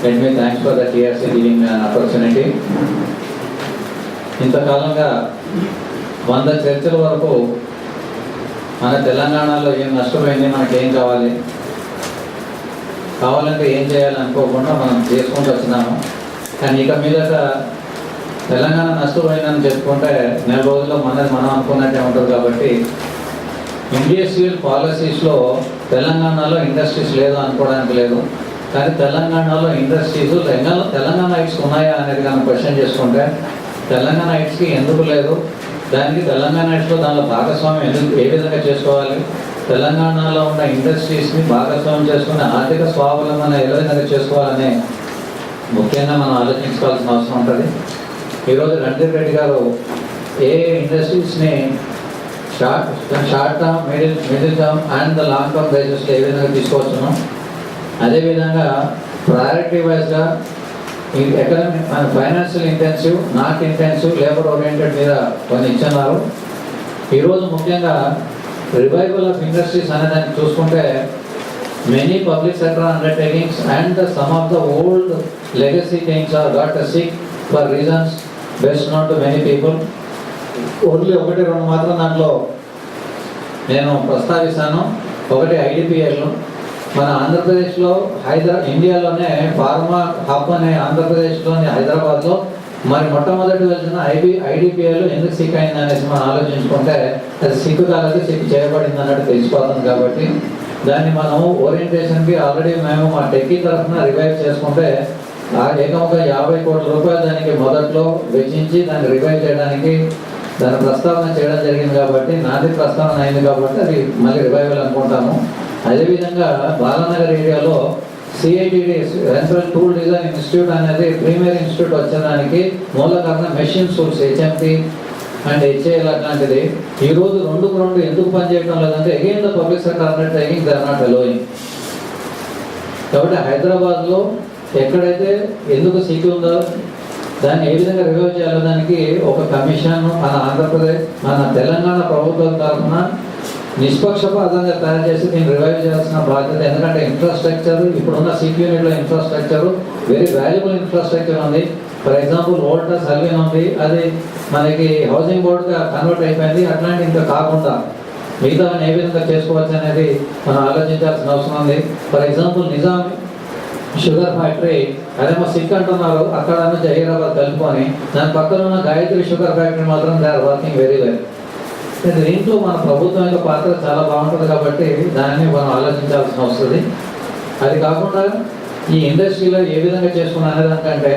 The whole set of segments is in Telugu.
Let me thanks for the TRC giving me an opportunity. ఇంతకాలంగా 100 చర్చల వరకు మన తెలంగాణలో ఏం నష్టమైంది, మనకేం కావాలంటే ఏం చేయాలి అనుకోకుండా మనం చేసుకుంటూ వచ్చినాము. కానీ ఇక మీదట తెలంగాణ నష్టపోయిందని చెప్పుకుంటే నెల రోజుల్లో మనం అనుకున్నట్టే ఉంటుంది. కాబట్టి ఇండస్ట్రియల్ పాలసీస్లో తెలంగాణలో ఇండస్ట్రీస్ లేదు అనుకోవడానికి లేదు. కానీ తెలంగాణలో ఇండస్ట్రీస్ తెలంగాణ ఐట్స్ ఉన్నాయా అనేది కానీ క్వశ్చన్ చేసుకుంటే తెలంగాణ ఐట్స్కి ఎందుకు లేదు, దానికి తెలంగాణ ఐట్స్లో దానిలో భాగస్వామ్యం ఏ విధంగా చేసుకోవాలి, తెలంగాణలో ఉన్న ఇండస్ట్రీస్ని భాగస్వామ్యం చేసుకుని ఆర్థిక స్వావలంబన ఏ విధంగా చేసుకోవాలని ముఖ్యంగా మనం ఆలోచించుకోవాల్సిన అవసరం ఉంటుంది. ఈరోజు రణదీప్ రెడ్డి గారు ఏ ఇండస్ట్రీస్ని short term, middle term and the long term బేసిస్లో ఏ విధంగా తీసుకోవచ్చును, అదేవిధంగా ప్రయారిటీ వైజ్గా ఈ economic financial intensive, not intensive, labour oriented మీద కొన్ని ఇచ్చున్నారు. ఈరోజు ముఖ్యంగా రివైవల్ ఆఫ్ ఇండస్ట్రీస్ అనే దాన్ని చూసుకుంటే many public sector undertakings and some of the old legacy things are got sick for reasons best not too many people. Only 1-2 మాత్రం దాంట్లో నేను ప్రస్తావిస్తాను. ఒకటి ఐడిపిఎల్. మన ఆంధ్రప్రదేశ్లో ఇండియాలోనే ఫార్మా హబ్ అనే ఆంధ్రప్రదేశ్లోని హైదరాబాద్లో మరి మొట్టమొదటి వచ్చిన ఐడిపిఎల్ ఎందుకు సిక్ అయింది అనేసి మనం ఆలోచించుకుంటే అది సిక్కు కాలేదు, సిక్ చేయబడింది అన్నట్టు తెలిసిపోతుంది. కాబట్టి దాన్ని మనము ఓరియంటేషన్కి ఆల్రెడీ మేము మా టెక్కీ తరఫున రివైవ్ చేసుకుంటే ఏకంగా 50 కోట్ల రూపాయలు దానికి మొదట్లో వెచ్చించి దాన్ని రివైవ్ చేయడానికి దాని ప్రస్తావన చేయడం జరిగింది. కాబట్టి నాది ప్రస్తావన అయింది కాబట్టి అది మళ్ళీ రివైవల్ అనుకుంటాము. అదేవిధంగా బాలానగర్ ఏరియాలో CITD central tool design institute అనేది ప్రీమియర్ ఇన్స్టిట్యూట్ వచ్చేదానికి మూల కారణం machine tools HMP and HAL అట్లాంటిది. ఈరోజు 2 ఎందుకు పనిచేయడం లేదంటే again the public sector undertaking they are not allowing. కాబట్టి హైదరాబాద్లో ఎక్కడైతే ఎందుకు సిక్ ఉందో దాన్ని ఏ విధంగా రివైవ్ చేయాలో దానికి ఒక కమిషన్ మన ఆంధ్రప్రదేశ్, మన తెలంగాణ ప్రభుత్వం తరఫున నిష్పక్షపాతంగా తయారు చేసి దీన్ని రివైవ్ చేయాల్సిన బాధ్యత. ఎందుకంటే ఇన్ఫ్రాస్ట్రక్చర్ ఇప్పుడున్న సిక్ యూనిట్లో ఇన్ఫ్రాస్ట్రక్చర్ వెరీ వాల్యుబుల్ ఇన్ఫ్రాస్ట్రక్చర్ ఉంది. ఫర్ ఎగ్జాంపుల్ ఓల్టస్ హల్వీన్ ఉంది, అది మనకి హౌసింగ్ బోర్డుగా కన్వర్ట్ అయిపోయింది. అట్లాంటి ఇంకా కాకుండా మిగతా ఏ విధంగా చేసుకోవచ్చు అనేది మనం ఆలోచించాల్సిన అవసరం ఉంది. For example Nizam sugar factory అదేమో సిక్ అంటున్నారు, అక్కడ జహీరాబాద్ కలుపుకొని దాని పక్కన ఉన్న గాయత్రి షుగర్ ఫ్యాక్టరీ మాత్రం they are working very well. దీంట్లో మన ప్రభుత్వం యొక్క పాత్ర చాలా బాగుంటుంది కాబట్టి దాన్ని మనం ఆలోచించాల్సిన వస్తుంది. అది కాకుండా ఈ ఇండస్ట్రీలో ఏ విధంగా చేసుకున్నా అనేదానికంటే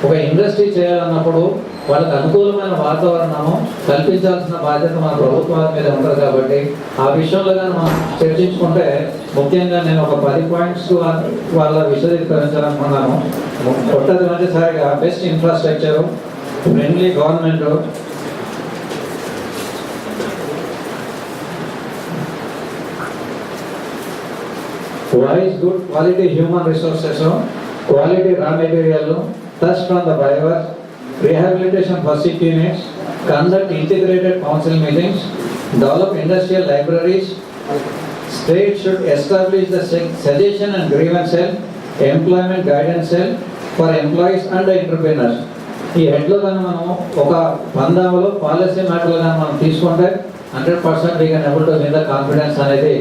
ఒక ఇండస్ట్రీ చేయాలన్నప్పుడు వాళ్ళకి అనుకూలమైన వాతావరణము కల్పించాల్సిన బాధ్యత మన ప్రభుత్వాల మీద ఉంటుంది. కాబట్టి ఆ విషయంలో కానీ మనం చర్చించుకుంటే ముఖ్యంగా నేను ఒక 10 పాయింట్స్ వాళ్ళ విశదీకరించాలనుకున్నాను. మొట్టమొదటిసారిగా best infrastructure, friendly government, wise good quality human resources, quality raw material, trust from the buyers, rehabilitation for sick units, conduct integrated council meetings, develop industrial libraries. State should establish the suggestion and grievance cell, employment guidance cell for employees and entrepreneurs. ఈ హెడ్లో కానీ మనం ఒక 10లో పాలసీ మ్యాటర్లు కానీ మనం తీసుకుంటే 100% we can able to win the confidence అనేది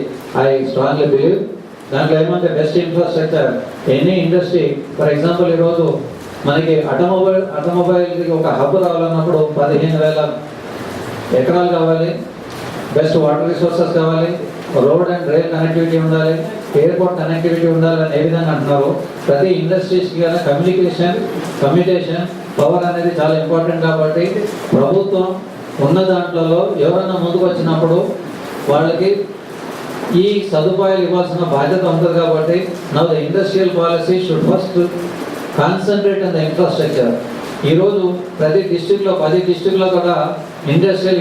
ఐ స్ట్రాంగ్లీ బిలీవ్. దాంట్లో ఏమంటే best infrastructure any industry. For example ఈరోజు మనకి ఆటోమొబైల్కి ఒక హబ్ రావాలన్నప్పుడు 15,000 ఎకరాలు కావాలి, బెస్ట్ వాటర్ రిసోర్సెస్ కావాలి, రోడ్ అండ్ రైల్ కనెక్టివిటీ ఉండాలి, ఎయిర్పోర్ట్ కనెక్టివిటీ ఉండాలి అని ఏ విధంగా అంటున్నారు. ప్రతి ఇండస్ట్రీస్కి కానీ కమ్యూనికేషన్ పవర్ అనేది చాలా ఇంపార్టెంట్. కాబట్టి ప్రభుత్వం ఉన్న దాంట్లో ఎవరైనా ముందుకు వచ్చినప్పుడు వాళ్ళకి ఈ సదుపాయాలు ఇవ్వాల్సిన బాధ్యత ఉంటుంది. కాబట్టి now the industrial policy should first concentrate on the infrastructure. ఈరోజు ప్రతి డిస్ట్రిక్ట్లో 10 డిస్ట్రిక్ట్లో కూడా ఇండస్ట్రియల్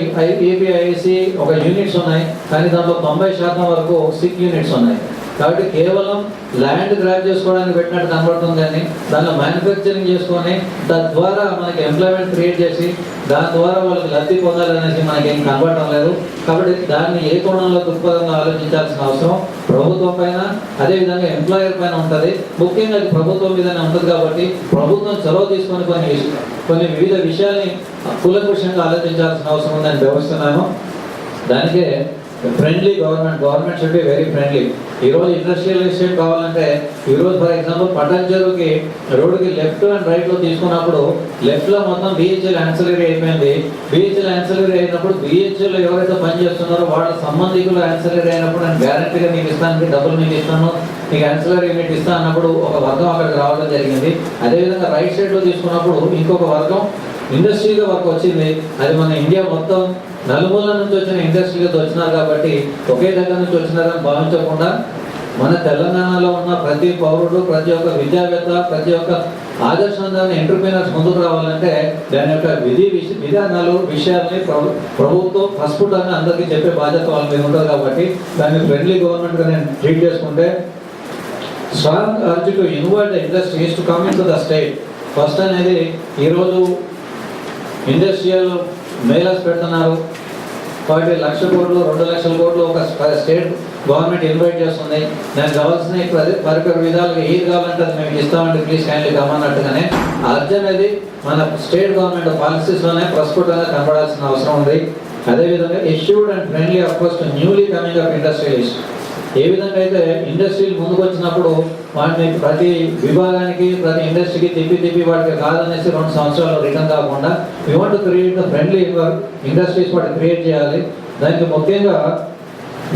ఏపీఐసి ఒక యూనిట్స్ ఉన్నాయి, కానీ దాంట్లో 90% వరకు సిక్ యూనిట్స్ ఉన్నాయి. కాబట్టి కేవలం ల్యాండ్ గ్రాప్ చేసుకోవడానికి పెట్టినట్టు కనబడుతుంది, కానీ దానిలో మ్యానుఫ్యాక్చరింగ్ చేసుకొని తద్వారా మనకి ఎంప్లాయ్మెంట్ క్రియేట్ చేసి దాని ద్వారా వాళ్ళకి లబ్ధి పొందాలనేసి మనకేం కనబడటం లేదు. కాబట్టి దాన్ని ఏ కోణంలో దృక్పథంగా ఆలోచించాల్సిన అవసరం ప్రభుత్వం పైన, అదేవిధంగా ఎంప్లాయర్ పైన ఉంటుంది. ముఖ్యంగా అది ప్రభుత్వం మీదనే ఉంటుంది కాబట్టి ప్రభుత్వం చొరవ తీసుకొని కొన్ని వివిధ విషయాల్ని కూలంకషంగా ఆలోచించాల్సిన అవసరం ఉందని భావిస్తున్నాను. దానికే friendly government should be very friendly. ఈరోజు ఇండస్ట్రియల్ ఎస్టేట్ కావాలంటే ఈరోజు ఫర్ ఎగ్జాంపుల్ పటాన్చెరువుకి రోడ్డుకి లెఫ్ట్ అండ్ రైట్లో తీసుకున్నప్పుడు లెఫ్ట్లో మొత్తం బిహెచ్ఎల్ యాన్సిలరీ అయిపోయింది. బిహెచ్ఎల్ యాన్సిలరీ అయినప్పుడు బిహెచ్ఎల్లో ఎవరైతే పనిచేస్తున్నారో వాళ్ళ సంబంధికులు యాన్సిలరీ అయినప్పుడు నేను గ్యారంటీగా మీకు ఇస్తాను, డబ్బులు మీకు ఇస్తాను, మీకు యాన్సిలరీ యూనిట్ ఇస్తాను అన్నప్పుడు ఒక వర్గం అక్కడికి రావడం జరిగింది. అదేవిధంగా రైట్ సైడ్లో తీసుకున్నప్పుడు ఇంకొక వర్గం ఇండస్ట్రీగా వర్క్ వచ్చింది. అది మన ఇండియా మొత్తం నలుమూల నుంచి వచ్చిన ఇండస్ట్రీలతో వచ్చినారు కాబట్టి ఒకే దగ్గర నుంచి వచ్చినారని భావించకుండా మన తెలంగాణలో ఉన్న ప్రతి పౌరుడు, ప్రతి ఒక్క విద్యావేత్త, ప్రతి ఒక్క ఆదర్శవంతమైన ఎంటర్ప్రీనర్స్ ముందుకు రావాలంటే దాని యొక్క విధానాలు విషయాల్ని ప్రభుత్వం ఫస్ట్ అని అందరికీ చెప్పే బాధ్యత వాళ్ళ మీద ఉంటుంది. కాబట్టి దాన్ని ఫ్రెండ్లీ గవర్నమెంట్గా నేను ట్రీట్ చేసుకుంటే strong urge to involve the industries to come in to the state. First అనేది ఈరోజు ఇండస్ట్రియల్ మేళాస్ పెడుతున్నారు కాబట్టి 1,00,000 కోట్లు 2,00,000 కోట్లు ఒక స్టేట్ గవర్నమెంట్ ఇన్వైట్ చేస్తుంది. దానికి కావాల్సిన పరికర విధాలుగా ఏది కావాలంటే అది మేము ఇస్తామంటే ప్లీజ్ హ్యాండ్లీ కమ్మన్నట్టుగానే అర్జ్ అనేది మన స్టేట్ గవర్నమెంట్ పాలసీస్లోనే ప్రస్ఫుటంగా కనబడాల్సిన అవసరం ఉంది. అదేవిధంగా assured and friendly approach to newly coming up industrialist. ఏ విధంగా అయితే ఇండస్ట్రీలు ముందుకు వచ్చినప్పుడు వాటిని ప్రతి విభాగానికి ప్రతి ఇండస్ట్రీకి తిప్పి వాటికి కాదనేసి 2 సంవత్సరాలు రిటర్న్ కాకుండా we want to create the friendly industries వాటిని క్రియేట్ చేయాలి. దానికి ముఖ్యంగా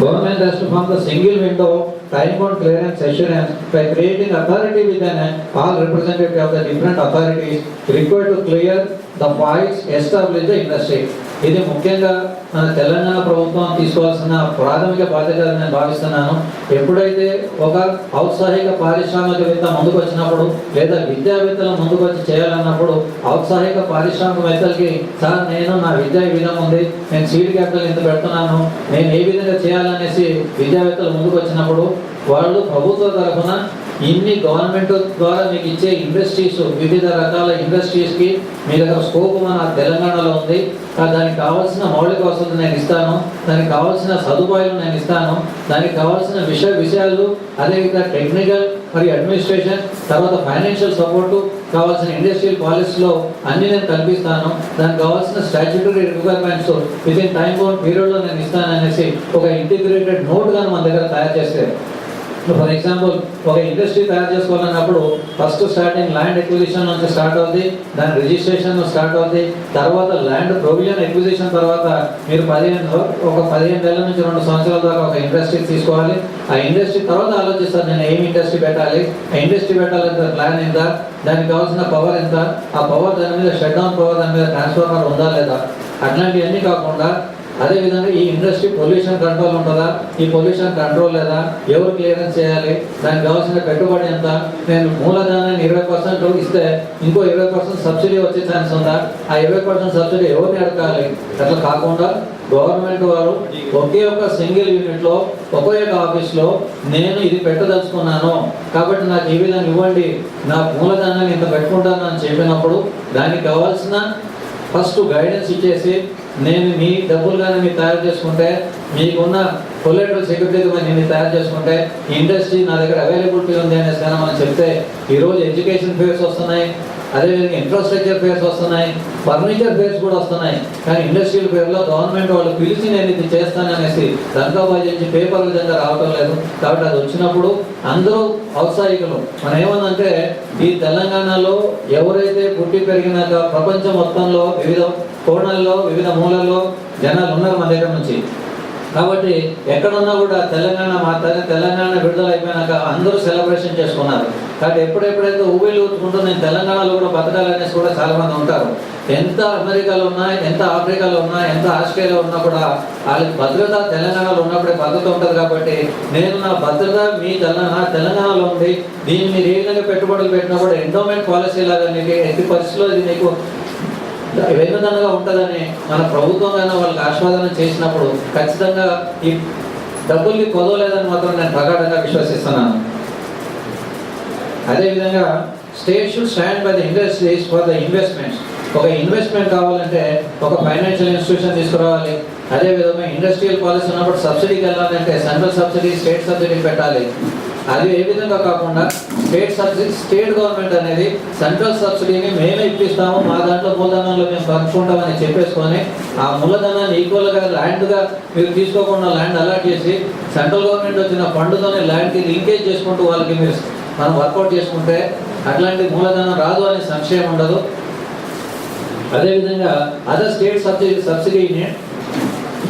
government has to form the single window time-bound clearance assurance by creating authority within all representative of the different authorities required to clear the files establish the industry. ఇది ముఖ్యంగా మన తెలంగాణ ప్రభుత్వం తీసుకోవాల్సిన ప్రాథమిక బాధ్యత నేను భావిస్తున్నాను. ఎప్పుడైతే ఒక ఔత్సాహిక పారిశ్రామికవేత్త ముందుకు వచ్చినప్పుడు లేదా విద్యావేత్తలు ముందుకు వచ్చి చేయాలన్నప్పుడు ఔత్సాహిక పారిశ్రామికవేత్తలకి సార్ నేను నా విద్యా విధానం ఉంది, నేను సీడ్ క్యాపిటల్ ఇంత పెడుతున్నాను, నేను ఏ విధంగా చేయాలనేసి విద్యావేత్తలు ముందుకు వచ్చినప్పుడు వాళ్ళు ప్రభుత్వ తరఫున ఇన్ని గవర్నమెంట్ ద్వారా మీకు ఇచ్చే ఇండస్ట్రీస్ వివిధ రకాల ఇండస్ట్రీస్కి మీ దగ్గర స్కోప్ మన తెలంగాణలో ఉంది, దానికి కావాల్సిన మౌలిక వసతులు నేను ఇస్తాను, దానికి కావాల్సిన సదుపాయాలు నేను ఇస్తాను, దానికి కావాల్సిన విషయాలు అదేవిధంగా టెక్నికల్ మరియు అడ్మినిస్ట్రేషన్ తర్వాత ఫైనాన్షియల్ సపోర్టు కావాల్సిన ఇండస్ట్రియల్ పాలసీలో అన్ని నేను కల్పిస్తాను, దానికి కావాల్సిన statutory requirements with in time bound పీరియడ్లో నేను ఇస్తాను అనేసి ఒక ఇంటిగ్రేటెడ్ నోట్ కానీ మన దగ్గర తయారు చేస్తే ఫర్ ఎగ్జాంపుల్ ఒక ఇండస్ట్రీ తయారు చేసుకోవాలన్నప్పుడు ఫస్ట్ స్టార్టింగ్ ల్యాండ్ ఎక్విజిషన్ నుంచి స్టార్ట్ అవుతుంది, దాని రిజిస్ట్రేషన్ స్టార్ట్ అవుతుంది, తర్వాత ల్యాండ్ ప్రొవిజన్ ఎక్విజిషన్ తర్వాత మీరు 15 నెలల నుంచి 2 సంవత్సరాల దాకా ఒక ఇండస్ట్రీ తీసుకోవాలి. ఆ ఇండస్ట్రీ తర్వాత ఆలోచిస్తారు నేను ఏమి ఇండస్ట్రీ పెట్టాలి, ఆ ఇండస్ట్రీ పెట్టాలంటే ప్లాన్ ఎంత, దానికి కావాల్సిన పవర్ ఎంత, ఆ పవర్ దాని మీద షట్ డౌన్ పవర్ దాని మీద ట్రాన్స్ఫార్మర్ ఉందా లేదా, అట్లాంటివన్నీ కాకుండా అదేవిధంగా ఈ ఇండస్ట్రీ పొల్యూషన్ కంట్రోల్ ఉంటుందా, ఈ పొల్యూషన్ కంట్రోల్ లేదా, ఎవరు క్లియరెన్స్ చేయాలి, దానికి కావాల్సిన పెట్టుబడి ఎంత, నేను మూలధనాన్ని 20% ఇస్తే ఇంకో 20% సబ్సిడీ వచ్చే ఛాన్స్ ఉందా, ఆ 20% సబ్సిడీ ఎవరిని అడగాలి. అట్లా కాకుండా గవర్నమెంట్ వారు ఒకే ఒక సింగిల్ యూనిట్లో ఒకే ఒక ఆఫీస్లో నేను ఇది పెట్టదలుచుకున్నాను కాబట్టి నాకు ఈ విధంగా ఇవ్వండి, నా మూలధనాన్ని ఇంత పెట్టుకుంటాను అని చెప్పినప్పుడు దానికి కావాల్సిన ఫస్ట్ గైడెన్స్ ఇచ్చేసి నేను మీ డబ్బులు కానీ మీరు తయారు చేసుకుంటే మీకున్న కొలెటరల్ సెక్యూరిటీ నేను తయారు చేసుకుంటే ఇండస్ట్రీ నా దగ్గర అవైలబిలిటీ ఉంది అనేసి కానీ మనం చెప్తే ఈరోజు ఎడ్యుకేషన్ ఫేర్స్ వస్తున్నాయి, అదేవిధంగా ఇన్ఫ్రాస్ట్రక్చర్ ఫేర్స్ వస్తున్నాయి, ఫర్నిచర్ ఫేర్స్ కూడా వస్తున్నాయి, కానీ ఇండస్ట్రియల్ ఫేర్లో గవర్నమెంట్ వాళ్ళు పిలిచి నేను ఇది చేస్తాననేసి దంకాబాజీ పేపర్ విధంగా రావటం లేదు. కాబట్టి అది వచ్చినప్పుడు అందరూ ఔత్సాహికులు మనం ఏమన్నంటే ఈ తెలంగాణలో ఎవరైతే పుట్టి పెరిగినాక ప్రపంచం మొత్తంలో వివిధ కోణాల్లో వివిధ మూలల్లో జనాలు ఉన్నారు మన దగ్గర నుంచి. కాబట్టి ఎక్కడున్నా కూడా తెలంగాణ మాత్రమే తెలంగాణ విడుదల అయిపోయినాక అందరూ సెలబ్రేషన్ చేసుకున్నారు. కాబట్టి ఎప్పుడెప్పుడైతే ఊబిలు ఊచుకుంటూ నేను తెలంగాణలో కూడా బతకాలనేసి కూడా చాలామంది ఉంటారు. ఎంత అమెరికాలో ఉన్నా, ఎంత ఆఫ్రికాలో ఉన్నా, ఎంత ఆస్ట్రేలియాలో ఉన్నా కూడా వాళ్ళకి భద్రత తెలంగాణలో ఉన్నప్పుడే భద్రత ఉంటుంది. కాబట్టి నేను నా భద్రత మీ తెలంగాణలో ఉంది, దీన్ని మీరు ఏ విధంగా పెట్టుబడులు పెట్టినా కూడా ఎండోమెంట్ పాలసీ లాగా మీకు ఎట్టి పరిస్థితుల్లో ఇది మీకు వెన్నుదన్నుగా ఉంటుందని మన ప్రభుత్వంగా వాళ్ళకి ఆస్వాదన చేసినప్పుడు ఖచ్చితంగా ఈ డబ్బులకి కొదవలేదని మాత్రం నేను ప్రగాఢంగా విశ్వసిస్తున్నాను. అదేవిధంగా state should stand by the industries for the investments. ఒక ఇన్వెస్ట్మెంట్ కావాలంటే ఒక ఫైనాన్షియల్ ఇన్స్టిట్యూషన్ తీసుకురావాలి. అదేవిధంగా ఇండస్ట్రియల్ పాలసీ ఉన్నప్పుడు సబ్సిడీకి వెళ్ళాలంటే సెంట్రల్ సబ్సిడీ, స్టేట్ సబ్సిడీ పెట్టాలి. అది ఏ విధంగా కాకుండా స్టేట్ గవర్నమెంట్ అనేది సెంట్రల్ సబ్సిడీని మేమే ఇప్పిస్తాము, మా దాంట్లో మూలధనంలో మేము పంచుకుంటామని చెప్పేసుకొని ఆ మూలధనాన్ని ఈక్వల్గా ల్యాండ్గా మీరు తీసుకోకుండా ల్యాండ్ అలాట్ చేసి సెంట్రల్ గవర్నమెంట్ వచ్చిన ఫండ్తోనే ల్యాండ్కి లింకేజ్ చేసుకుంటూ వాళ్ళకి మీరు మనం వర్కౌట్ చేసుకుంటే అట్లాంటి మూలధనం రాదు అనే సంశయం ఉండదు. అదేవిధంగా అదర్ స్టేట్ సబ్సిడీని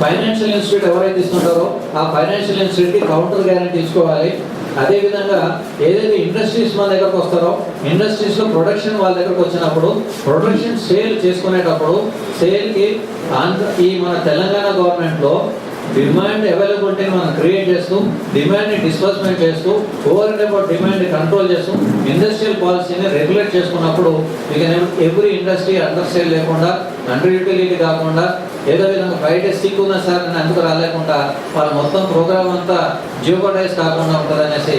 ఫైనాన్షియల్ ఇన్స్టిట్యూట్ ఎవరైతే ఇస్తుంటారో ఆ ఫైనాన్షియల్ ఇన్స్టిట్యూట్కి కౌంటర్ గ్యారెంటీ ఇచ్చుకోవాలి. అదేవిధంగా ఏదైతే ఇండస్ట్రీస్ మన దగ్గరకు వస్తారో ఇండస్ట్రీస్లో ప్రొడక్షన్ వాళ్ళ దగ్గరకు వచ్చినప్పుడు ప్రొడక్షన్ సేల్ చేసుకునేటప్పుడు సేల్కి ఈ మన తెలంగాణ గవర్నమెంట్లో డిమాండ్ అవైలబిలిటీని మనం క్రియేట్ చేస్తూ డిమాండ్ని డిస్బర్స్మెంట్ చేస్తూ ఓవర్ అండ్ అబౌట్ డిమాండ్ని కంట్రోల్ చేస్తూ ఇండస్ట్రియల్ పాలసీని రెగ్యులేట్ చేసుకున్నప్పుడు ఇక ఎవ్రీ ఇండస్ట్రీ అండర్ సేల్ లేకుండా అండర్ యూటిలిటీ కాకుండా ఏదో విధంగా బయట సిక్ ఉన్న సార్ అని అందుకు రాలేకుండా వాళ్ళ మొత్తం ప్రోగ్రామ్ అంతా జియోపటైజ్ కాకుండా ఉంటుంది అనేసి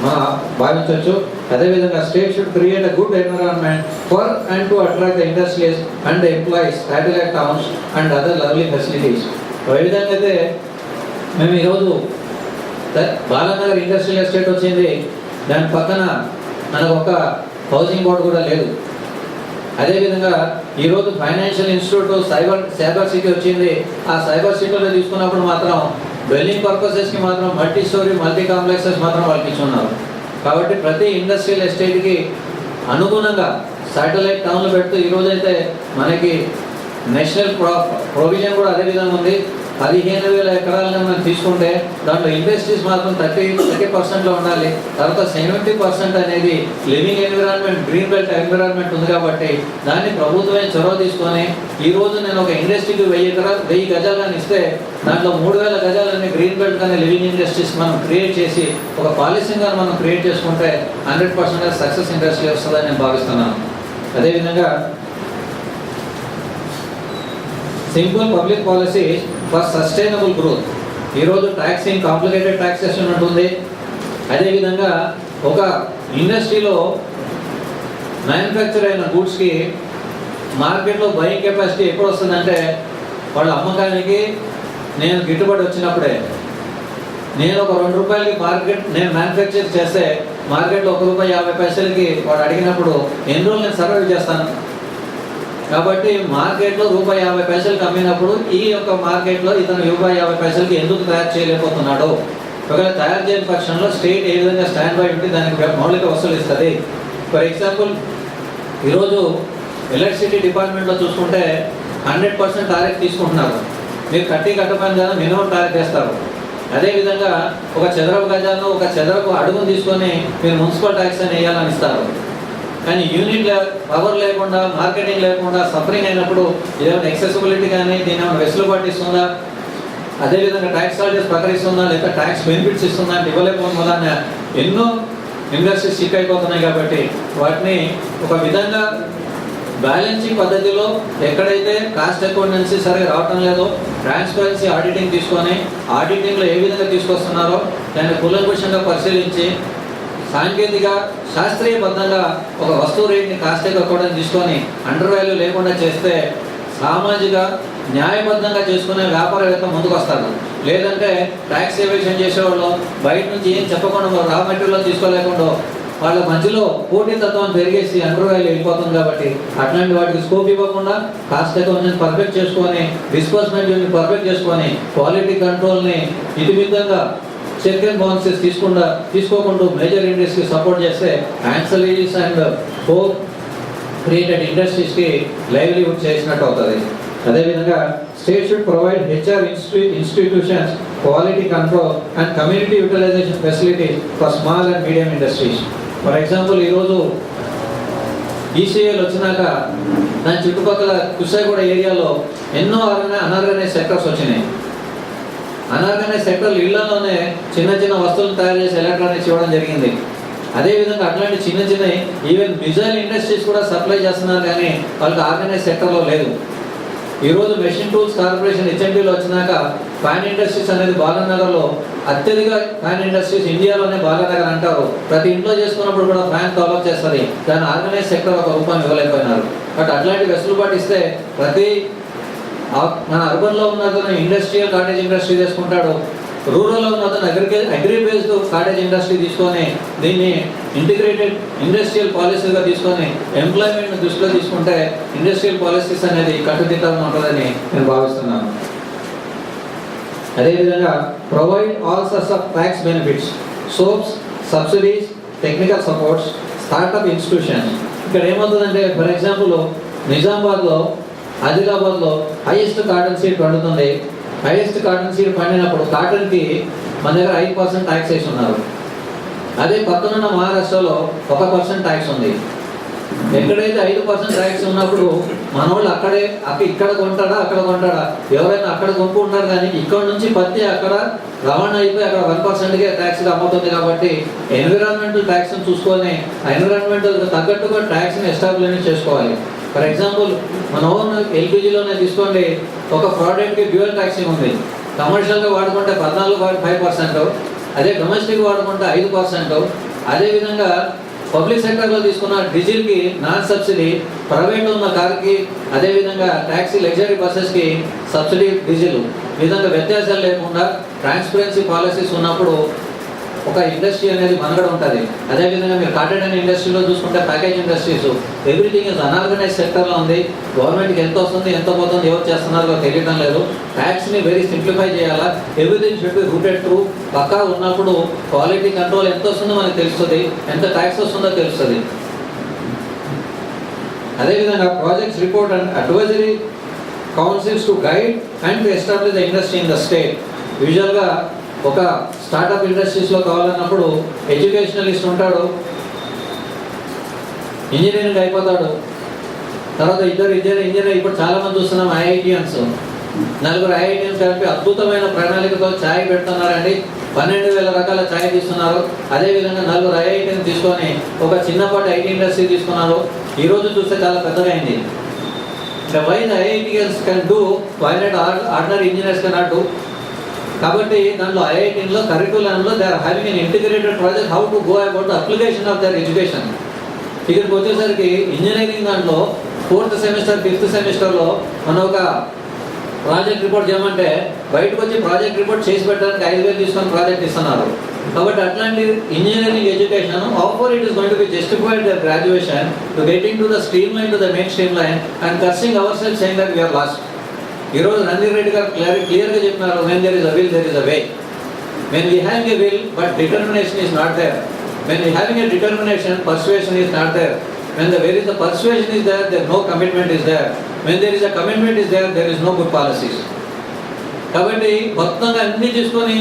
మనం భావించవచ్చు. అదేవిధంగా state should create a good environment for and to attract the industries and employees, satellite towns and other lovely facilities. ఏ విధంగా అయితే మేము ఈరోజు బాలానగర్ ఇండస్ట్రియల్ ఎస్టేట్ వచ్చింది, దాని పక్కన మనకు ఒక హౌసింగ్ బోర్డు కూడా లేదు. అదేవిధంగా ఈరోజు ఫైనాన్షియల్ ఇన్స్టిట్యూట్ సైబర్ సిటీ వచ్చింది. ఆ సైబర్ సిటీలో తీసుకున్నప్పుడు మాత్రం బిల్డింగ్ పర్పసెస్కి మాత్రం మల్టీ స్టోరీ మల్టీ కాంప్లెక్సెస్ మాత్రం వాళ్ళకి ఇచ్చున్నారు. కాబట్టి ప్రతి ఇండస్ట్రియల్ ఎస్టేట్కి అనుగుణంగా శాటిలైట్ టౌన్లు పెడుతూ ఈరోజైతే మనకి నేషనల్ ప్రొవిజన్ కూడా అదే విధంగా ఉంది. 15,000 ఎకరాలను మనం తీసుకుంటే దాంట్లో ఇండస్ట్రీస్ మాత్రం 30% ఉండాలి. తర్వాత 70% అనేది living environment, green belt environment ఉంది. కాబట్టి దాన్ని ప్రభుత్వమే చొరవ తీసుకొని ఈరోజు నేను ఒక ఇండస్ట్రీకి 1000 గజాలు కానీ ఇస్తే దాంట్లో 3,000 గజాలని గ్రీన్ బెల్ట్ కానీ లివింగ్ ఇండస్ట్రీస్ మనం క్రియేట్ చేసి ఒక పాలసీని కానీ మనం క్రియేట్ చేసుకుంటే 100% సక్సెస్ ఇండస్ట్రీ వస్తుందని నేను భావిస్తున్నాను. అదేవిధంగా simple public policy for sustainable growth. ఈరోజు ట్యాక్సింగ్ కాంప్లికేటెడ్ ట్యాక్సేషన్ ఉంటుంది. అదేవిధంగా ఒక ఇండస్ట్రీలో మ్యానుఫ్యాక్చర్ అయిన గూడ్స్కి మార్కెట్లో బయింగ్ కెపాసిటీ ఎప్పుడు వస్తుందంటే వాళ్ళ అమ్మకానికి నేను గిట్టుబాటు వచ్చినప్పుడే. నేను ఒక ₹2 నేను మ్యానుఫ్యాక్చర్ చేస్తే మార్కెట్లో ₹1.50 వాడు అడిగినప్పుడు ఎన్ని రోజులు నేను సర్వైవ్ చేస్తాను. కాబట్టి మార్కెట్లో ₹1.50 అమ్మినప్పుడు ఈ యొక్క మార్కెట్లో ఇతను ₹1.50 ఎందుకు తయారు చేయలేకపోతున్నాడు? ఒకవేళ తయారు చేయని పక్షంలో స్టేట్ ఏ విధంగా స్టాండ్ బై ఉంటే దానికి మౌలిక వసూలు ఇస్తుంది. ఫర్ ఎగ్జాంపుల్ ఈరోజు ఎలక్ట్రిసిటీ డిపార్ట్మెంట్లో చూసుకుంటే 100% టారిఫ్ తీసుకుంటున్నారు. మీరు కట్టపని కదా మినిమం టారిఫ్ వేస్తారు. అదేవిధంగా ఒక చదరపు గజాలను ఒక చదరపు అడుగును తీసుకొని మీరు మున్సిపల్ ట్యాక్స్ అని వేయాలని ఇస్తారు. కానీ యూనిట్ పవర్ లేకుండా, మార్కెటింగ్ లేకుండా సఫరింగ్ అయినప్పుడు ఏదైనా ఎక్సెసిబిలిటీ కానీ దీని ఏమైనా వెసులుబాటు ఇస్తుందా, అదేవిధంగా ట్యాక్స్ చార్జెస్ ప్రకటిస్తుందా, లేదా ట్యాక్స్ బెనిఫిట్స్ ఇస్తుందా అంటే ఇవ్వలేకపోవడం వల్ల ఎన్నో ఇండస్ట్రీస్ సిక్ అయిపోతున్నాయి. కాబట్టి వాటిని ఒక విధంగా బ్యాలెన్సింగ్ పద్ధతిలో ఎక్కడైతే కాస్ట్ అకౌంటెన్సీ సరిగా రావటం లేదో ట్రాన్స్పరెన్సీ ఆడిటింగ్ తీసుకొని ఆడిటింగ్లో ఏ విధంగా తీసుకొస్తున్నారో దాన్ని కూలంకుషంగా పరిశీలించి సాంకేతిక శాస్త్రీయబద్ధంగా ఒక వస్తువు రేట్ని కాస్ట్ అకౌంటెన్సీ తీసుకొని అండర్ వాల్యూ లేకుండా చేస్తే సామాజిక న్యాయబద్ధంగా చేసుకునే వ్యాపారవేత్త ముందుకు వస్తారు. లేదంటే ట్యాక్స్ ఎవేషన్ చేసేవాళ్ళు బయట నుంచి ఏం చెప్పకుండా రా మెటీరియల్ తీసుకోలేకుండా వాళ్ళ మధ్యలో పోటీతత్వం పెరిగేసి అండర్ వాల్యూ వెళ్ళిపోతుంది. కాబట్టి అట్లాంటి వాటికి స్కోప్ ఇవ్వకుండా కాస్ట్ అకౌంటెన్సీ పర్ఫెక్ట్ చేసుకొని డిస్బర్స్మెంట్ యూనిట్ పర్ఫెక్ట్ చేసుకొని క్వాలిటీ కంట్రోల్ని ఇటు విధంగా చెక్ అండ్ బౌన్సెస్ తీసుకోకుండా మేజర్ ఇండస్ట్రీ సపోర్ట్ చేస్తే యాన్సరీస్ అండ్ ఫోర్ క్రియేటెడ్ ఇండస్ట్రీస్కి లైవ్లీహుడ్ చేసినట్టు అవుతుంది. అదేవిధంగా state should provide HR institutions, quality control and community utilisation facilities for small and medium industries. For example ఈరోజు ఈసీఐలు వచ్చినాక దాని చుట్టుపక్కల కుషాయిగూడ ఏరియాలో ఎన్నో అనార్గనైజ్ సెక్టర్స్ వచ్చినాయి. అనార్గనైజ్ సెక్టర్లు ఇళ్లలోనే చిన్న చిన్న వస్తువులు తయారు చేసి ఎలక్ట్రానిక్స్ ఇవ్వడం జరిగింది. అదేవిధంగా అట్లాంటి చిన్న ఈవెన్ మిజైల్ ఇండస్ట్రీస్ కూడా సప్లై చేస్తున్నారు, కానీ వాళ్ళకి ఆర్గనైజ్ సెక్టర్లో లేదు. ఈరోజు మెషిన్ టూల్స్ కార్పొరేషన్ హెచ్ఎండిలో వచ్చినాక ఫ్యాన్ ఇండస్ట్రీస్ అనేది బాలానగర్లో అత్యధిక ఫ్యాన్ ఇండస్ట్రీస్ ఇండియాలోనే బాలానగర్ అంటారు. ప్రతి ఇంట్లో చేసుకున్నప్పుడు కూడా ఫ్యాన్ డెవలప్ చేస్తుంది. దాని ఆర్గనైజ్ సెక్టర్ ఒక రూపాన్ని ఇవ్వలేకపోయినారు. బట్ అట్లాంటి వెసులుబాటు ఇస్తే ప్రతి మన అర్బన్లో ఉన్న ఇండస్ట్రియల్ కాటేజ్ ఇండస్ట్రీ చేసుకుంటాడు, రూరల్లో ఉన్న అగ్రి బేస్డ్ కాటేజ్ ఇండస్ట్రీ తీసుకొని దీన్ని ఇంటిగ్రేటెడ్ ఇండస్ట్రియల్ పాలసీగా తీసుకొని ఎంప్లాయ్మెంట్ దృష్టిలో తీసుకుంటే ఇండస్ట్రియల్ పాలసీస్ అనేది కట్టుదిట్టంగా ఉంటుందని నేను భావిస్తున్నాను. అదేవిధంగా provide all sorts of tax benefits, sops, subsidies, technical supports, startup institutions. ఇక్కడ ఏమవుతుందంటే ఫర్ ఎగ్జాంపుల్ నిజామాబాద్లో, ఆదిలాబాద్లో హైయెస్ట్ కాటన్ సీడ్ పండుతుంది. హైయెస్ట్ కాటన్ సీడ్ పండినప్పుడు కాటన్కి మన దగ్గర 5% ట్యాక్స్ వేసి ఉన్నారు. అదే పక్కనున్న మహారాష్ట్రలో 1% ట్యాక్స్ ఉంది. ఎక్కడైతే 5% ట్యాక్స్ ఉన్నప్పుడు మన వాళ్ళు ఇక్కడ కొంటాడా అక్కడ కొంటాడా, ఎవరైనా అక్కడ కొనుక్కుంటారు. కానీ ఇక్కడ నుంచి పత్తి అక్కడ రవాణా అయిపోయి అక్కడ 1%కే ట్యాక్స్ అమ్ముతుంది. కాబట్టి ఎన్విరాన్మెంటల్ ట్యాక్స్ని చూసుకొని ఎన్విరాన్మెంటల్ తగ్గట్టుగా ట్యాక్స్ని ఎస్టాబ్లిష్ చేసుకోవాలి. ఫర్ ఎగ్జాంపుల్ మన ఓన్ ఎల్పిజిలోనే తీసుకోండి, ఒక ప్రోడక్ట్కి డ్యూయల్ ట్యాక్సింగ్ ఉంది. కమర్షియల్గా వాడుకుంటే 14.5%, అదే డొమెస్టిక్ వాడుకుంటే 5%. అదేవిధంగా పబ్లిక్ సెక్టర్లో తీసుకున్న డీజిల్కి నాన్ సబ్సిడీ, ప్రైవేట్ ఉన్న కార్కి అదేవిధంగా ట్యాక్సీ లగ్జరీ బస్సెస్కి సబ్సిడీ డీజిల్. ఈ విధంగా వ్యత్యాసాలు లేకుండా ట్రాన్స్పరెన్సీ పాలసీస్ ఉన్నప్పుడు ఒక ఇండస్ట్రీ అనేది మనగడ ఉంటుంది. అదేవిధంగా మీరు కాటన్ అండ్ ఇండస్ట్రీలో చూసుకుంటే package industries everything is unorganised సెక్టర్లో ఉంది. గవర్నమెంట్కి ఎంత వస్తుంది ఎంత పోతుంది ఎవరు చేస్తున్నారో తెలియడం లేదు. ట్యాక్స్ని వెరీ సింప్లిఫై చేయాలా. Everything should be routed through. పక్కా ఉన్నప్పుడు క్వాలిటీ కంట్రోల్ ఎంత వస్తుందో మనకు తెలుస్తుంది, ఎంత ట్యాక్స్ వస్తుందో తెలుస్తుంది. అదేవిధంగా projects report and advisory councils to guide and to establish the industry in the state. యూజువల్గా ఒక స్టార్టప్ ఇండస్ట్రీస్లో కావాలన్నప్పుడు ఎడ్యుకేషనలిస్ట్ ఉంటాడు, ఇంజనీరింగ్ అయిపోతాడు, తర్వాత ఇద్దరు ఇంజనీర్. ఇప్పుడు చాలామంది చూస్తున్నాం ఐఐటియన్స్, 4 ఐఐటియన్స్ కలిపి అద్భుతమైన ప్రణాళికతో ఛాయ్ పెడుతున్నారండి. 12,000 రకాల ఛాయ్ తీస్తున్నారు. అదేవిధంగా 4 ఐఐటిని తీసుకొని ఒక చిన్నపాటి ఐటీ ఇండస్ట్రీ తీసుకున్నారు. ఈరోజు చూస్తే చాలా పెద్దగా అయింది. Why the IITians can do, why not ordinary engineers can not do? కాబట్టి దాంట్లో ఐఐటీలో కరికులంలో they are having an integrated project how to go about the application of their education. ఇక్కడికి వచ్చేసరికి ఇంజనీరింగ్ దాంట్లో 4th సెమిస్టర్ 5th సెమిస్టర్లో మనం ఒక ప్రాజెక్ట్ రిపోర్ట్ చేయమంటే బయటకు వచ్చి ప్రాజెక్ట్ రిపోర్ట్ చేసి పెట్టడానికి 5,000 తీసుకొని ప్రాజెక్ట్ ఇస్తున్నారు. కాబట్టి అట్లాంటి engineering education offer it is going to be justified their graduation to getting to the stream line to the main stream line and cursing our self saying that we are lost. ఈరోజు రంజిత్ రెడ్డి గారు క్లియర్గా చెప్పినారు, when there is a will there is a way. When we have a will but determination is not there, when we having a determination persuasion is not there, when there is a persuasion is there, there no commitment is there, when there is a commitment is there, there is no good policies. కాబట్టి మొత్తంగా అన్ని తీసుకొని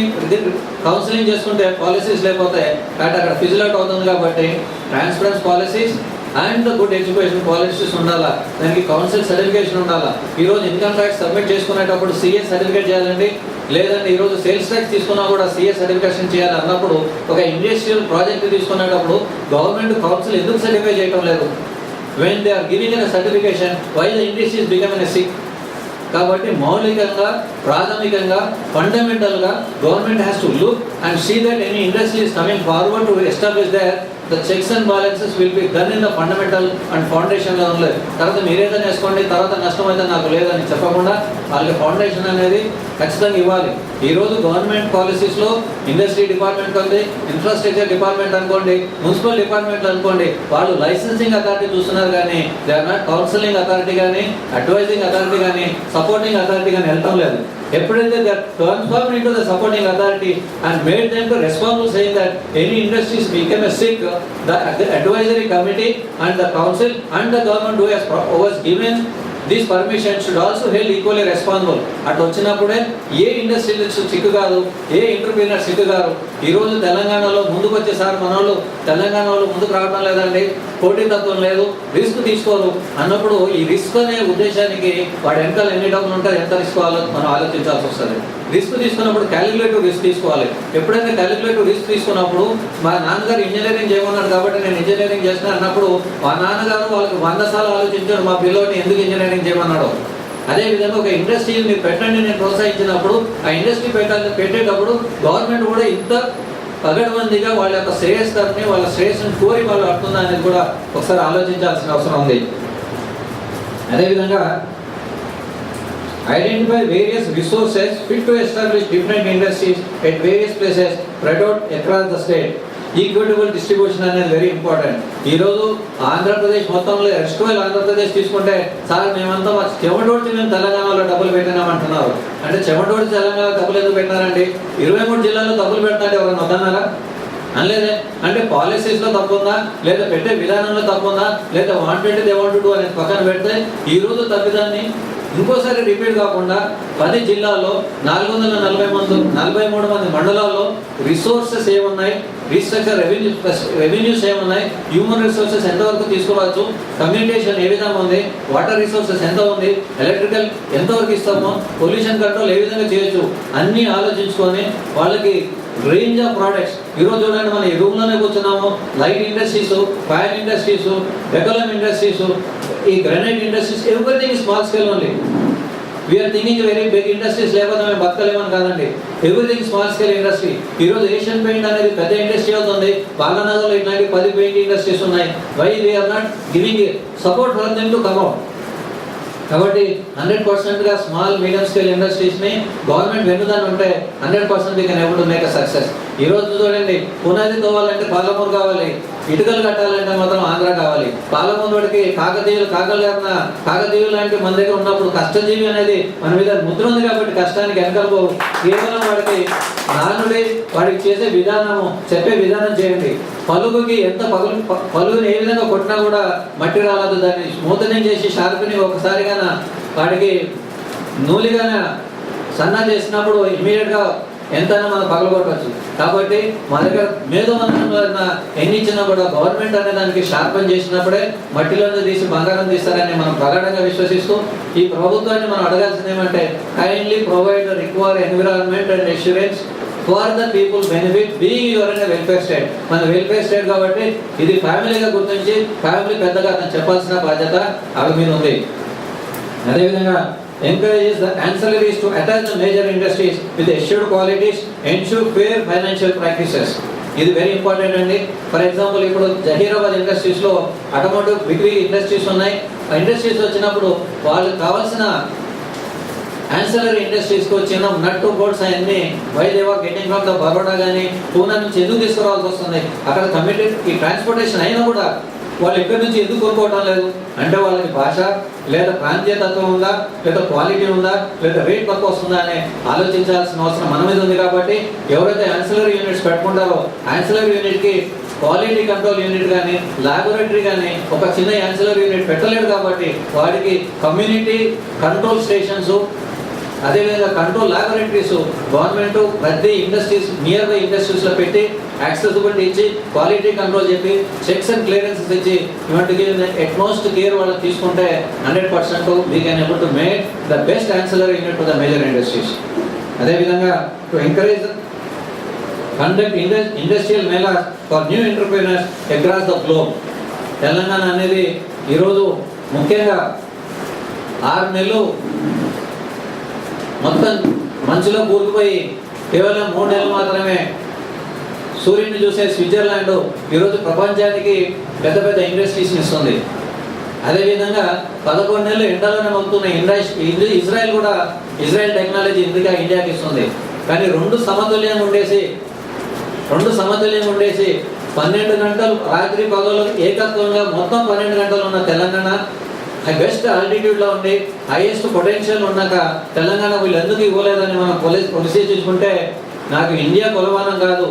కౌన్సిలింగ్ చేసుకుంటే పాలసీస్ లేకపోతే అక్కడ ఫిజిల్ అవుట్ అవుతుంది. కాబట్టి transparence policies and good education policies ఉండాలా, దానికి కౌన్సిల్ సర్టిఫికేషన్ ఉండాలా. ఈరోజు ఇన్కమ్ ట్యాక్స్ సబ్మిట్ చేసుకునేటప్పుడు సిఏ సర్టిఫికేట్ చేయాలండి, లేదంటే ఈరోజు సేల్స్ ట్యాక్స్ తీసుకున్నా కూడా సిఏ సర్టిఫికేషన్ చేయాలి అన్నప్పుడు ఒక ఇండస్ట్రియల్ ప్రాజెక్ట్ తీసుకునేటప్పుడు గవర్నమెంట్ కౌన్సిల్ ఎందుకు సర్టిఫై చేయడం లేదు? When they are giving a certification why the industries become an sick. కాబట్టి మౌలికంగా ప్రాథమికంగా ఫండమెంటల్గా government has to look and see that any industry is coming forward to establish that the checks and balances will be done in the fundamental and foundation level. తర్వాత మీరేదైనా వేసుకోండి, తర్వాత నష్టం అయితే నాకు లేదని చెప్పకుండా వాళ్ళకి ఫౌండేషన్ అనేది ఖచ్చితంగా ఇవ్వాలి. ఈరోజు గవర్నమెంట్ పాలసీస్లో ఇండస్ట్రీ డిపార్ట్మెంట్ ఉంది, ఇన్ఫ్రాస్ట్రక్చర్ డిపార్ట్మెంట్ అనుకోండి, మున్సిపల్ డిపార్ట్మెంట్ అనుకోండి, వాళ్ళు లైసెన్సింగ్ అథారిటీ చూస్తున్నారు కానీ they are not counselling authority కానీ అడ్వైజింగ్ అథారిటీ కానీ సపోర్టింగ్ అథారిటీ కానీ వెళ్ళటం లేదు. ఎప్పుడైతే they transform into the supporting authority and made them to responsible saying that any industries become a sick, the advisory committee and the council and the government who has was given this permission should also held equally responsible. అటు వచ్చినప్పుడే ఏ ఇండస్ట్రీ సిక్కు కాదు, ఏ ఎంటర్ప్రీనర్ సిక్కు కాదు. ఈరోజు తెలంగాణలో ముందుకు వచ్చేసారి మన వాళ్ళు తెలంగాణలో ముందుకు రావడం లేదండి, పోటీతత్వం లేదు, రిస్క్ తీసుకోరు అన్నప్పుడు ఈ రిస్క్ అనే ఉద్దేశానికి వాడు వెనకాల ఎన్ని డబ్బులు ఉంటారు, ఎంత రిస్క్ కావాలో మనం ఆలోచించాల్సి వస్తుంది. రిస్క్ తీసుకున్నప్పుడు క్యాలిక్యులేటివ్ రిస్క్ తీసుకోవాలి. ఎప్పుడైతే క్యాలిక్యులేటివ్ రిస్క్ తీసుకున్నప్పుడు మా నాన్నగారు ఇంజనీరింగ్ చేయమన్నాడు కాబట్టి నేను ఇంజనీరింగ్ చేసిన అన్నప్పుడు మా నాన్నగారు వాళ్ళకి 100 సార్లు ఆలోచించాడు మా పిల్లోని ఎందుకు ఇంజనీరింగ్ చేయమన్నాడు. అదేవిధంగా ఒక ఇండస్ట్రీ మీరు పెట్టండి నేను ప్రోత్సహించినప్పుడు ఆ ఇండస్ట్రీ పెట్టేటప్పుడు గవర్నమెంట్ కూడా ఇంత పగడబందిగా వాళ్ళ యొక్క శ్రేయస్కరని వాళ్ళ శ్రేయస్సుని కోరి వాళ్ళు అడుతుందా అనేది కూడా ఒకసారి ఆలోచించాల్సిన అవసరం ఉంది. అదేవిధంగా identify various resources fit to establish different industries at various places spread out across the state. Equitable distribution అనేది వెరీ ఇంపార్టెంట్. ఈరోజు ఆంధ్రప్రదేశ్ మొత్తంలో ఎక్స్ట్రోల్ ఆంధ్రప్రదేశ్ తీసుకుంటే సార్ మేమంతా మా చెమటోడ్చి మేము తెలంగాణలో డబ్బులు పెట్టినామంటున్నారు. అంటే చెమటోడ్చి తెలంగాణ డబ్బులు ఎందుకు పెట్టినారండి? 23 జిల్లాల్లో డబ్బులు పెడతాంటే ఎవరైనా వద్దన్నారా? అనలేదే. అంటే పాలసీస్లో తప్పుందా, లేదా పెట్టే విధానంలో తప్పుందా, లేదా వాంటెడ్ దే వాంట్ టు అనేది పక్కన పెడితే ఈరోజు తప్పిదాన్ని ఇంకోసారి రిపీట్ కాకుండా 10 జిల్లాల్లో 443 మంది మండలాల్లో రిసోర్సెస్ ఏమున్నాయి, రీస్ట్రక్చర్ రెవెన్యూస్ ఏమున్నాయి, హ్యూమన్ రిసోర్సెస్ ఎంతవరకు తీసుకోవచ్చు, కమ్యూనికేషన్ ఏ విధంగా ఉంది, వాటర్ రిసోర్సెస్ ఎంత ఉంది, ఎలక్ట్రికల్ ఎంతవరకు ఇస్తామో, పొల్యూషన్ కంట్రోల్ ఏ విధంగా చేయొచ్చు అన్నీ ఆలోచించుకొని వాళ్ళకి రేంజ్ ఆఫ్ ప్రోడక్ట్స్. ఈరోజు చూడండి మన ఈ రూమ్లోనే కూర్చున్నాము, light industries, fire industries, petroleum industries, ఈ granite industries, everything small scale only. We are thinking very big industries లేకపోతే మేము బతకలేమని కాదండి. Everything small scale industry. ఈరోజు ఏషియన్ పెయింట్ అనేది పెద్ద ఇండస్ట్రీ అవుతుంది. బాలనగర్లో ఇట్లాంటి 10 పెయింట్ ఇండస్ట్రీస్ ఉన్నాయి. Why we are not giving support for them to come out. కాబట్టి 100%గా స్మాల్ మీడియం స్కేల్ ఇండస్ట్రీస్ని గవర్నమెంట్ వెన్నుదాన్ని ఉంటే 100% we can able to make a success. ఈరోజు చూడండి, పునాది తోవాలంటే పాలమూరు కావాలి, ఇటుకలు కట్టాలంటే మాత్రం ఆంధ్ర కావాలి. పాలమూరు వాడికి కాకతీయులు లాంటి మన దగ్గర ఉన్నప్పుడు కష్టజీవి అనేది మన మీద ముద్ర ఉంది కాబట్టి కష్టానికి వెనకలు కేవలం వాడికి నానుడి వాడికి చేసే విధానము చెప్పే విధానం చేయండి. పలుగుకి ఎంత పలుగుని ఏ విధంగా కొట్టినా కూడా మట్టి రాలదు. దాన్ని స్మూతనింగ్ చేసి షార్ప్ని ఒకసారిగా వాడికి నూలిగానే సన్నా చేసినప్పుడు ఇమీడియట్గా ఎంతైనా మనం పగలగొట్టవచ్చు. కాబట్టి మన దగ్గర మేధోవంతంలో ఎన్ని ఇచ్చినా కూడా గవర్నమెంట్ అనే దానికి షార్పన్ చేసినప్పుడే మట్టిలోనే తీసి బంగారం తీస్తారని మనం ప్రగాఢంగా విశ్వసిస్తూ ఈ ప్రభుత్వాన్ని మనం అడగాల్సింది ఏమంటే kindly provide require environment and assurance for the people benefit being your in welfare state. మన వెల్ఫేర్ స్టేట్ కాబట్టి ఇది ఫ్యామిలీగా గుర్తించి ఫ్యామిలీ పెద్దగా అతను చెప్పాల్సిన బాధ్యత అవి మీద ఉంది. అదేవిధంగా encourages the ancillaries to attach the major industries with assured qualities, ensure fair financial practices. ఇది వెరీ ఇంపార్టెంట్ అండి. ఫర్ ఎగ్జాంపుల్ ఇప్పుడు జహీరాబాద్ ఇండస్ట్రీస్లో ఆటోమోటివ్ బిగ్ ఇండస్ట్రీస్ ఉన్నాయి. ఆ ఇండస్ట్రీస్ వచ్చినప్పుడు వాళ్ళకి కావాల్సిన యాన్సిలరీ ఇండస్ట్రీస్కి వచ్చిన నట్టు బోర్డ్స్ అవన్నీ వైదేవా గెటింగ్ ఫ్రమ్ ద బరోడా కానీ పూనా నుంచి ఎందుకు తీసుకురావాల్సి వస్తుంది? అక్కడ కమిటెడ్ ఈ ట్రాన్స్పోర్టేషన్ అయినా కూడా వాళ్ళు ఎక్కడి నుంచి ఎందుకు కొనుక్కోవటం లేదు అంటే వాళ్ళకి భాష లేదా ప్రాంతీయతత్వం ఉందా, లేదా క్వాలిటీ ఉందా, లేదా రేట్ తక్కువ వస్తుందా అని ఆలోచించాల్సిన అవసరం మన మీద ఉంది. కాబట్టి ఎవరైతే యాన్సిలరీ యూనిట్స్ పెట్టుకుంటారో యాన్సిలరీ యూనిట్కి క్వాలిటీ కంట్రోల్ యూనిట్ కానీ లాబొరేటరీ కానీ ఒక చిన్న యాన్సిలరీ యూనిట్ పెట్టలేడు. కాబట్టి వాడికి కమ్యూనిటీ కంట్రోల్ స్టేషన్స్, అదేవిధంగా కంట్రోల్ లాబొరేటరీస్ గవర్నమెంట్ ప్రతి ఇండస్ట్రీస్ నియర్ బై ఇండస్ట్రీస్లో పెట్టి యాక్సెసిబిలిటీ ఇచ్చి క్వాలిటీ కంట్రోల్ చెప్పి చెక్స్ అండ్ క్లియరెన్సెస్ ఇచ్చి ఇటువంటికి అట్మోస్ట్ కేర్ వాళ్ళకి తీసుకుంటే 100% we can able to make the best ancillary unit for the major industries. అదేవిధంగా to encourage conduct industrial mela for new entrepreneurs across the globe. Telangana అనేది ఈరోజు ముఖ్యంగా 6 నెలలు మొత్తం మంచులో కూరుకుపోయి కేవలం 3 నెలలు మాత్రమే సూర్యుని చూసే స్విట్జర్లాండ్ ఈరోజు ప్రపంచానికి పెద్ద పెద్ద ఇండస్ట్రీస్ని ఇస్తుంది. అదేవిధంగా 11 నెలలు ఎండలోనే మగ్గుతున్న ఇజ్రాయెల్ కూడా ఇజ్రాయెల్ టెక్నాలజీ ఇండియాకి ఇస్తుంది. కానీ 2 సమతుల్యంగా ఉండేసి 12 గంటలు రాత్రి పగలు ఏకత్వంగా మొత్తం 12 గంటలు ఉన్న తెలంగాణ బెస్ట్ ఆల్టిట్యూడ్లో ఉండి హైయెస్ట్ పొటెన్షియల్ ఉన్నాక తెలంగాణ వీళ్ళు ఎందుకు ఇవ్వలేదని మనం పొలిసీ చూసుకుంటే నాకు ఇండియా కొలమానం కాదు,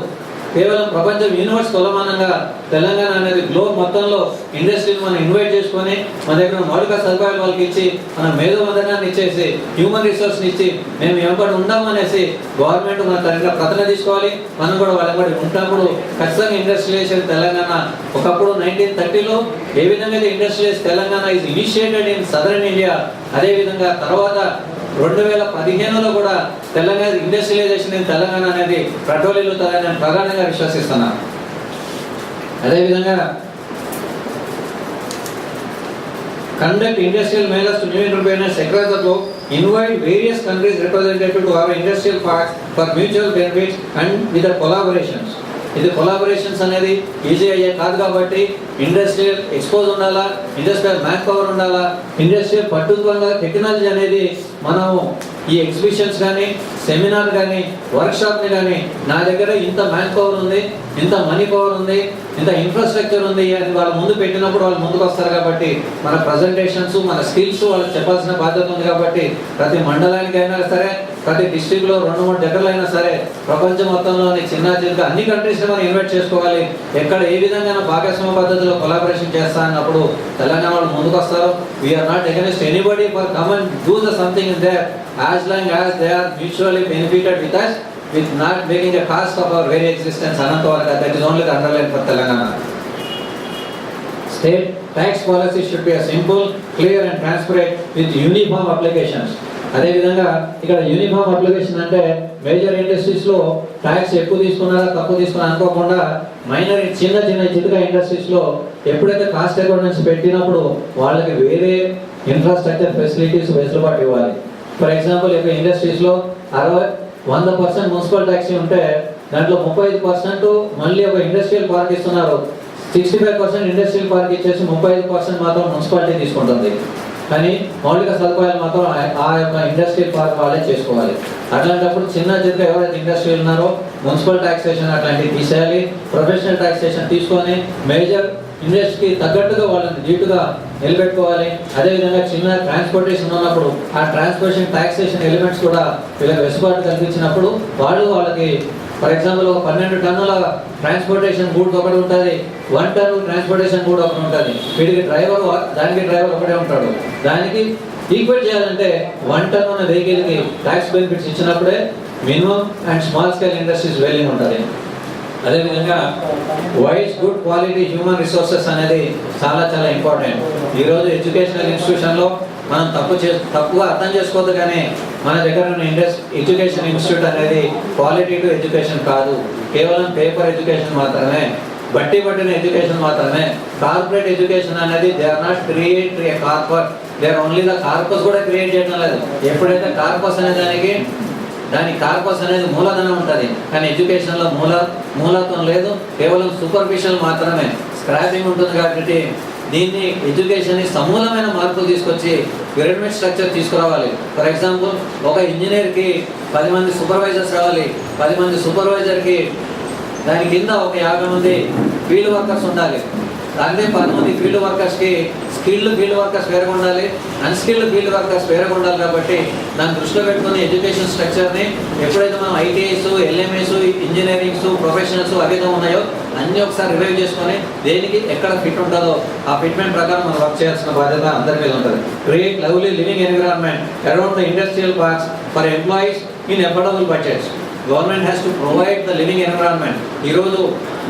కేవలం ప్రపంచం యూనివర్స్ కొలమానంగా తెలంగాణ అనేది గ్లోబ్ మొత్తంలో ఇండస్ట్రీని మనం ఇన్వైట్ చేసుకొని మన దగ్గర మౌలిక సదుపాయాలు వాళ్ళకి ఇచ్చి మన మేధోవందనాన్ని ఇచ్చేసి హ్యూమన్ రిసోర్స్ని ఇచ్చి మేము ఎంబడి ఉండామనేసి గవర్నమెంట్ మన తగిన ప్రతిన తీసుకోవాలి. మనం కూడా వాళ్ళ ఎంబడి ఉన్నప్పుడు ఖచ్చితంగా ఇండస్ట్రియలైజేషన్ తెలంగాణ ఒకప్పుడు 1930లో ఏ విధంగా industrialise Telangana is initiated in southern India, అదేవిధంగా తర్వాత 2015లో కూడా తెలంగాణ ఇండస్ట్రియలైజేషన్ ఇన్ తెలంగాణ అనేది ప్రటోలిల్లుతుందని నేను ప్రగాఢంగా విశ్వసిస్తున్నాను. అదేవిధంగా conduct industrial mailers to new entrepreneurs across the globe, invite various countries representatives to our industrial parks for mutual benefits and with the collaborations. ఇది కొలాబరేషన్స్ అనేది ఈజీ అయ్యే కాదు కాబట్టి ఇండస్ట్రియల్ ఎక్స్పోజ్ ఉండాలా, ఇండస్ట్రియల్ మ్యాన్ పవర్ ఉండాలా, ఇండస్ట్రియల్ పట్టుదల టెక్నాలజీ అనేది మనము ఈ ఎగ్జిబిషన్స్ కానీ సెమినార్ కానీ వర్క్షాప్ని కానీ నా దగ్గర ఇంత మ్యాన్ పవర్ ఉంది, ఇంత మనీ పవర్ ఉంది, ఇంత ఇన్ఫ్రాస్ట్రక్చర్ ఉంది అని వాళ్ళ ముందు పెట్టినప్పుడు వాళ్ళు ముందుకు వస్తారు కాబట్టి మన ప్రజెంటేషన్స్ మన స్కిల్స్ వాళ్ళకి చెప్పాల్సిన బాధ్యత ఉంది కాబట్టి ప్రతి మండలానికి అయినా సరే ప్రతి డిస్ట్రిక్ట్లో 2-3 దగ్గరలో అయినా సరే ప్రపంచం మొత్తంలోని చిన్న చిన్న అన్ని కంట్రీస్ని మనం ఇన్వైట్ చేసుకోవాలి. ఎక్కడ ఏ విధంగా భాగస్వామ్య పద్ధతిలో కొలాబరేషన్ చేస్తా అన్నప్పుడు తెలంగాణ వాళ్ళు ముందుకు వస్తారు. We are not against anybody for come and do the something in there as long as they are mutually benefited with us with not making a cost of our very existence. Anantavaraga, that is only the underline for Telangana. State tax policy should be a simple, clear and transparent with uniform applications. అదే విధంగా ఇక్కడ యూనిఫామ్ అప్లికేషన్ అంటే మేజర్ ఇండస్ట్రీస్లో ట్యాక్స్ ఎక్కువ తీసుకున్నారా తక్కువ తీసుకున్నా అనుకోకుండా మైనర్ చిన్న చితక ఇండస్ట్రీస్లో ఎప్పుడైతే కాస్ట్ అకౌంటెన్స్ పెట్టినప్పుడు వాళ్ళకి వేరే ఇన్ఫ్రాస్ట్రక్చర్ ఫెసిలిటీస్ వెసులుబాటు ఇవ్వాలి. ఫర్ ఎగ్జాంపుల్ ఇక్కడ ఇండస్ట్రీస్లో 100% మున్సిపల్ ట్యాక్సీ ఉంటే దాంట్లో 35% మళ్ళీ ఒక ఇండస్ట్రియల్ పార్క్ ఇస్తున్నారు. 65% ఇండస్ట్రియల్ పార్క్ ఇచ్చేసి 35% మాత్రం మున్సిపాలిటీ తీసుకుంటుంది. కానీ మౌలిక సదుపాయాలు మాత్రం ఆ యొక్క ఇండస్ట్రియల్ పార్క్ వాళ్ళే చేసుకోవాలి. అట్లాంటప్పుడు చిన్న చిన్న ఎవరైతే ఇండస్ట్రియల్ ఉన్నారో మున్సిపల్ ట్యాక్సేషన్ అట్లాంటివి తీసేయాలి. ప్రొఫెషనల్ ట్యాక్సేషన్ తీసుకొని మేజర్ ఇండస్ట్రీకి తగ్గట్టుగా వాళ్ళని ధీటుగా నిలబెట్టుకోవాలి. అదేవిధంగా చిన్న ట్రాన్స్పోర్టేషన్ ఉన్నప్పుడు ఆ ట్రాన్స్పోర్టేషన్ ట్యాక్సేషన్ ఎలిమెంట్స్ కూడా వీళ్ళకి వెసులుబాటు కల్పించినప్పుడు వాళ్ళకి ఫర్ ఎగ్జాంపుల్ ఒక 12 టన్నుల ట్రాన్స్పోర్టేషన్ గూడ్స్ ఒకటి ఉంటుంది, 1 టన్ను ట్రాన్స్పోర్టేషన్ గూడ్ ఒకటి ఉంటుంది. వీడికి దానికి డ్రైవర్ ఒకటే ఉంటాడు. దానికి ఈక్వేట్ చేయాలంటే 1 టన్ను ఉన్న వెహికల్కి ట్యాక్స్ బెనిఫిట్స్ ఇచ్చినప్పుడే minimum and small scale industries వెల్లింగ్ ఉంటుంది. అదేవిధంగా వైస్ గుడ్ క్వాలిటీ హ్యూమన్ రిసోర్సెస్ అనేది చాలా చాలా ఇంపార్టెంట్. ఈరోజు ఎడ్యుకేషనల్ ఇన్స్టిట్యూషన్లో మనం తప్పుగా అర్థం చేసుకోవద్దు, కానీ మన దగ్గర ఉన్న ఎడ్యుకేషన్ ఇన్స్టిట్యూట్ అనేది క్వాలిటేటివ్ ఎడ్యుకేషన్ కాదు, కేవలం పేపర్ ఎడ్యుకేషన్ మాత్రమే, పట్టిన ఎడ్యుకేషన్ మాత్రమే. కార్పొరేట్ ఎడ్యుకేషన్ అనేది they are not create a corpus, they are only the corpus కూడా క్రియేట్ చేయడం లేదు. ఎప్పుడైతే కార్పస్ అనే దాని కార్పస్ అనేది మూలధనం ఉంటుంది, కానీ ఎడ్యుకేషన్లో మూలత్వం లేదు, కేవలం సూపర్ఫిషియల్ మాత్రమే స్క్రాపింగ్ ఉంటుంది. కాబట్టి దీన్ని ఎడ్యుకేషన్ని సమూలమైన మార్పులు తీసుకొచ్చి పిరమిడ్ స్ట్రక్చర్ తీసుకురావాలి. ఫర్ ఎగ్జాంపుల్ ఒక ఇంజనీర్కి 10 మంది సూపర్వైజర్స్ రావాలి, 10 మంది సూపర్వైజర్కి దాని కింద ఒక 50 మంది ఫీల్డ్ వర్కర్స్ ఉండాలి. అదే 10 మంది ఫీల్డ్ వర్కర్స్కి స్కిల్డ్ ఫీల్డ్ వర్కర్స్ వేరే ఉండాలి, అన్స్కిల్డ్ ఫీల్డ్ వర్కర్స్ వేరే ఉండాలి. కాబట్టి దాన్ని దృష్టిలో పెట్టుకుని ఎడ్యుకేషన్ స్ట్రక్చర్ని ఎప్పుడైతే మనం ఐటీఐస్, ఎల్ఎంఎస్, ఇంజనీరింగ్స్, ప్రొఫెషనల్స్ అవిధంగా ఉన్నాయో అన్నీ ఒకసారి రివైవ్ చేసుకొని దేనికి ఎక్కడ ఫిట్ ఉంటుందో ఆ ఫిట్మెంట్ ప్రకారం మనం వర్క్ చేయాల్సిన బాధ్యత అందరి మీద ఉంటుంది. Create lovely living environment around the industrial parks for employees in affordable budgets. Government has to provide the living environment. ఈరోజు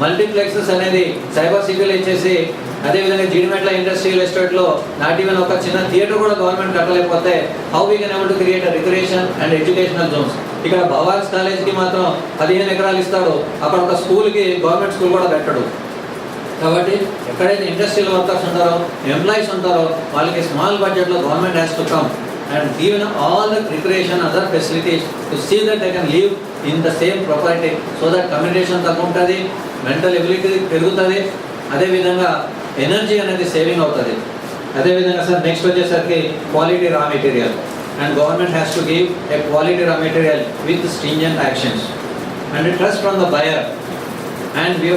మల్టీప్లెక్సెస్ అనేది సైబర్ సిటీలో ఇచ్చేసి అదేవిధంగా జీడిమెట్ల ఇండస్ట్రియల్ ఎస్టేట్లో నాట్ ఈవెన్ ఒక చిన్న థియేటర్ కూడా గవర్నమెంట్ కట్టలేకపోతే how we can able to create recreation and educational zones. ఇక్కడ భవాన్స్ కాలేజ్కి మాత్రం 15 ఎకరాలు ఇస్తాడు, అక్కడ ఒక స్కూల్కి గవర్నమెంట్ స్కూల్ కూడా పెట్టడు. కాబట్టి ఎక్కడైతే ఇండస్ట్రియల్ వర్కర్స్ ఉంటారో, ఎంప్లాయీస్ ఉంటారో వాళ్ళకి స్మాల్ బడ్జెట్లో government has to come and given all the recreation other facilities to see that they can live in the same property so that communication తగ్గుంటుంది, మెంటల్ ఎబిలిటీ పెరుగుతుంది, అదేవిధంగా ఎనర్జీ అనేది సేవింగ్ అవుతుంది. అదేవిధంగా సార్ నెక్స్ట్ వచ్చేసరికి quality raw material and government has to give a quality raw material with stringent actions and trust from the buyer. And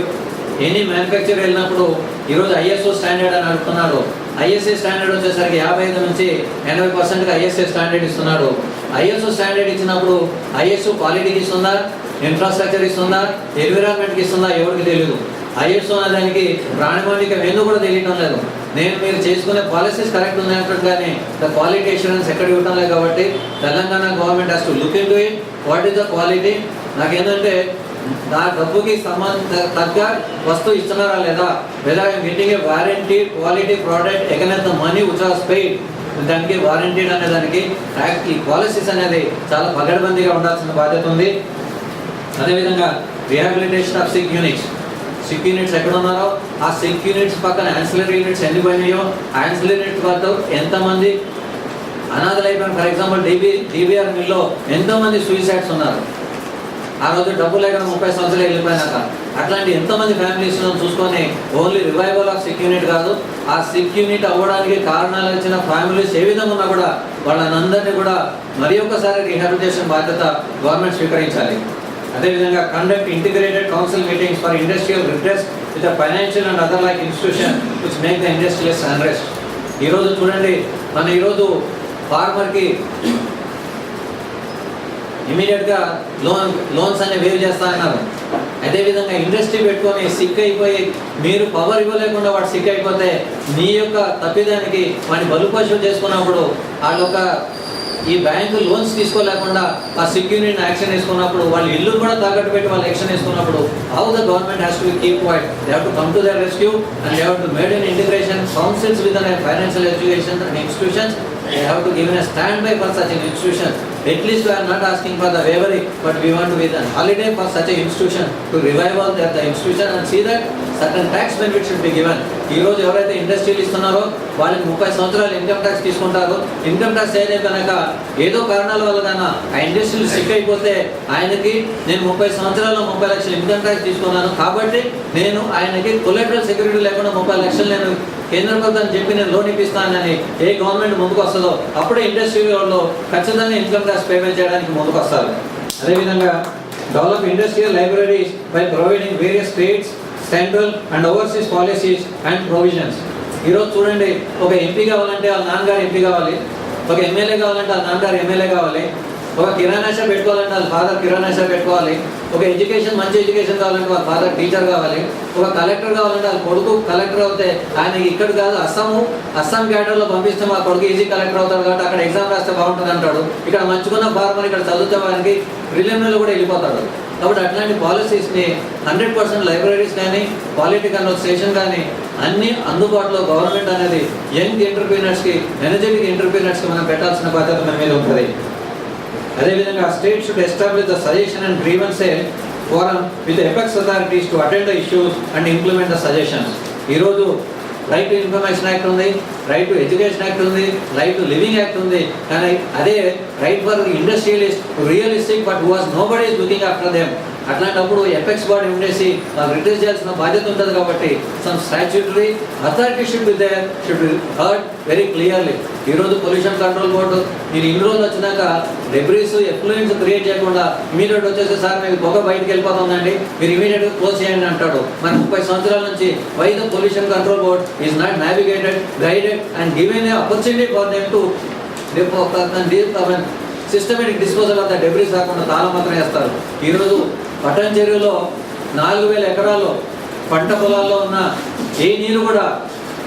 any manufacture వెళ్ళినప్పుడు ఈరోజు ఐఎస్ఓ స్టాండర్డ్ అని అడుగుతున్నాడు. ఐఎస్ఏ స్టాండర్డ్ వచ్చేసరికి 55 నుంచి 80% ఐఎస్ఏ స్టాండర్డ్ ఇస్తున్నాడు. ఐఎస్ఓ స్టాండర్డ్ ఇచ్చినప్పుడు ఐఎస్ఓ క్వాలిటీకి ఇస్తుందా, ఇన్ఫ్రాస్ట్రక్చర్ ఇస్తుందా, ఎన్విరాన్మెంట్కి ఇస్తుందా ఎవరికి తెలియదు. ఐఎస్ఓ అనే దానికి ప్రాణిమానిక ఎందుకు కూడా తెలియటం లేదు. మీరు చేసుకునే పాలసీస్ కరెక్ట్ ఉన్నాయంటారు, కానీ ద క్వాలిటీ అష్యూరెన్స్ ఎక్కడ ఇవ్వటం లేదు. కాబట్టి Telangana government has to look in to it. What is the quality? నాకేంటంటే నా డబ్బుకి తగ్గ వస్తువు ఇస్తున్నారా లేదా, లేదా getting a warranty quality product against the money which was paid, దానికి వారంటీడ్ అనే దానికి ఈ పాలసీస్ అనేది చాలా పగడబందీగా ఉండాల్సిన బాధ్యత ఉంది. అదేవిధంగా rehabilitation of sick units sick units ఎక్కడ ఉన్నారో ఆ సిక్ యూనిట్స్ పక్కన యాన్సిలరీ యూనిట్స్ ఎన్ని పోయినాయో యాన్సిలరీ యూనిట్స్ వద్ద ఎంతమంది అనాథలు అయిపోయిన. ఫర్ ఎగ్జాంపుల్ డిబిఆర్ మిల్లో ఎంతోమంది సూసైడ్స్ ఉన్నారు ఆ రోజు డబ్బు లేక 30 సంవత్సరాలు వెళ్ళిపోయినాక. అట్లాంటి ఎంతోమంది ఫ్యామిలీస్ చూసుకొని only revival of sick unit కాదు, ఆ సిక్ యూనిట్ అవ్వడానికి కారణాలు ఇచ్చిన ఫ్యామిలీస్ ఏ విధంగా ఉన్నా కూడా వాళ్ళందరినీ కూడా మరి ఒక్కసారి రీహాబిలిటేషన్ బాధ్యత గవర్నమెంట్ స్వీకరించాలి. అదేవిధంగా conduct integrated council meetings for industrial redress with financial and other like institution which make the industrials unrest. ఈరోజు చూడండి, మన ఈరోజు ఫార్మర్కి ఇమీడియట్గా లోన్స్ అనే వేవ్ చేస్తా అన్నారు. అదేవిధంగా ఇండస్ట్రీ పెట్టుకొని సిక్ అయిపోయి మీరు పవర్ ఇవ్వలేకుండా వాడు సిక్ అయిపోతే మీ యొక్క తప్పిదానికి వాడిని బలుపశువు చేసుకున్నప్పుడు వాళ్ళొక ఈ బ్యాంకు లోన్స్ తీసుకోలేకుండా ఆ సిక్ యూనిట్ యాక్షన్ వేసుకున్నప్పుడు వాళ్ళు ఇల్లు కూడా తాకట్టు పెట్టి వాళ్ళు యాక్షన్ వేసుకున్నప్పుడు how the government has to be keep quiet. They have to come to their rescue and they have to made in integration councils with financial education and institutions. They have to give a standby for such an institution. At least we are not asking for the waiver, but we want to be the holiday for such an institution to revive all the institution and see that certain tax benefits should be given. ఈ రోజు ఎవరైతే ఇండస్ట్రీలు ఇస్తున్నారో వాళ్ళకి 30 సంవత్సరాలు ఇన్కమ్ ట్యాక్స్ తీసుకుంటారు. ఇన్కమ్ ట్యాక్స్ అయితే కనుక ఏదో కారణాల వల్ల కన్నా ఆ ఇండస్ట్రీలు సిక్ అయిపోతే ఆయనకి నేను 30 సంవత్సరాల్లో 30 లక్షలు ఇన్కమ్ ట్యాక్స్ తీసుకున్నాను కాబట్టి నేను ఆయనకి కొలెటరల్ సెక్యూరిటీ లేకుండా 30 లక్షలు నేను కేంద్ర ప్రభుత్వం చెప్పి నేను లోన్ ఇప్పిస్తానని ఏ గవర్నమెంట్ ముందుకు వస్తుందో అప్పుడే ఇండస్ట్రీ వాళ్ళు ఖచ్చితంగా ఇన్కమ్ ట్యాక్స్ పేమెంట్ చేయడానికి ముందుకు వస్తారు. అదేవిధంగా develop industrial libraries by providing various states central and overseas policies and provisions. ఈరోజు చూడండి, ఒక ఎంపీ కావాలంటే వాళ్ళ నాన్నగారు ఎంపీ కావాలి, ఒక ఎమ్మెల్యే కావాలంటే వాళ్ళ నాన్నగారు ఎమ్మెల్యే కావాలి, ఒక కిరాణా షాప్ పెట్టుకోవాలంటే వాళ్ళ ఫాదర్ కిరాణా షాప్ పెట్టుకోవాలి, ఒక ఎడ్యుకేషన్ మంచి ఎడ్యుకేషన్ కావాలంటే వాళ్ళ ఫాదర్ టీచర్ కావాలి, ఒక కలెక్టర్ కావాలంటే వాళ్ళ కొడుకు కలెక్టర్ అవుతే ఆయన ఇక్కడ కాదు అస్సాం క్యాడర్లో పంపిస్తే మా కొడుకు ఈజీ కలెక్టర్ అవుతాడు కాబట్టి అక్కడ ఎగ్జామ్ రాస్తే బాగుంటుంది అంటాడు. ఇక్కడ మంచుకున్న ఫార్మర్ ఇక్కడ చదివితే వారికి ప్రిలిమినరీలో కూడా వెళ్ళిపోతాడు. కాబట్టి అట్లాంటి పాలసీస్ని 100% లైబ్రరీస్ కానీ క్వాలిటీ కన్వర్సేషన్ కానీ అన్నీ అందుబాటులో గవర్నమెంట్ అనేది యంగ్ ఎంటర్ప్రీనర్స్కి ఎనర్జెటిక్ ఎంటర్ప్రీనర్స్కి మనం పెట్టాల్సిన బాధ్యత మన మీద ఉంటుంది. అదేవిధంగా state should establish the suggestion and grievance forum with apex authorities to attend the issues and implement the suggestions. ఈరోజు రైట్ టు ఇన్ఫర్మేషన్ యాక్ట్ ఉంది, రైట్ టు ఎడ్యుకేషన్ యాక్ట్ ఉంది, రైట్ టు లివింగ్ యాక్ట్ ఉంది. కానీ అదే right for industrialist realistic but was nobody is looking after them. అట్లాంటప్పుడు ఎపెక్స్ బాడీ ఉండేసి వాళ్ళు రిడ్యూస్ చేయాల్సిన బాధ్యత ఉంటుంది. కాబట్టి some statutory authority should be there, should be heard very clearly. ఈరోజు పొల్యూషన్ కంట్రోల్ బోర్డు మీరు ఇన్ని రోజులు వచ్చినాక డెబ్రీస్ ఎఫ్లూయెన్స్ క్రియేట్ చేయకుండా ఇమీడియట్ వచ్చేసి సార్ మీకు పొగ బయటకు వెళ్ళిపోతుందండి మీరు ఇమీడియట్గా క్లోజ్ చేయండి అంటాడు. మరి 30 సంవత్సరాల నుంచి why the pollution control board is not navigated, guided and given a opportunity for them to systematic disposal of the debris రాకుండా తాళం మాత్రం వేస్తారు. ఈరోజు పట్టణ చెరువులో 4000 ఎకరాల్లో పంట పొలాల్లో ఉన్న ఏ నీరు కూడా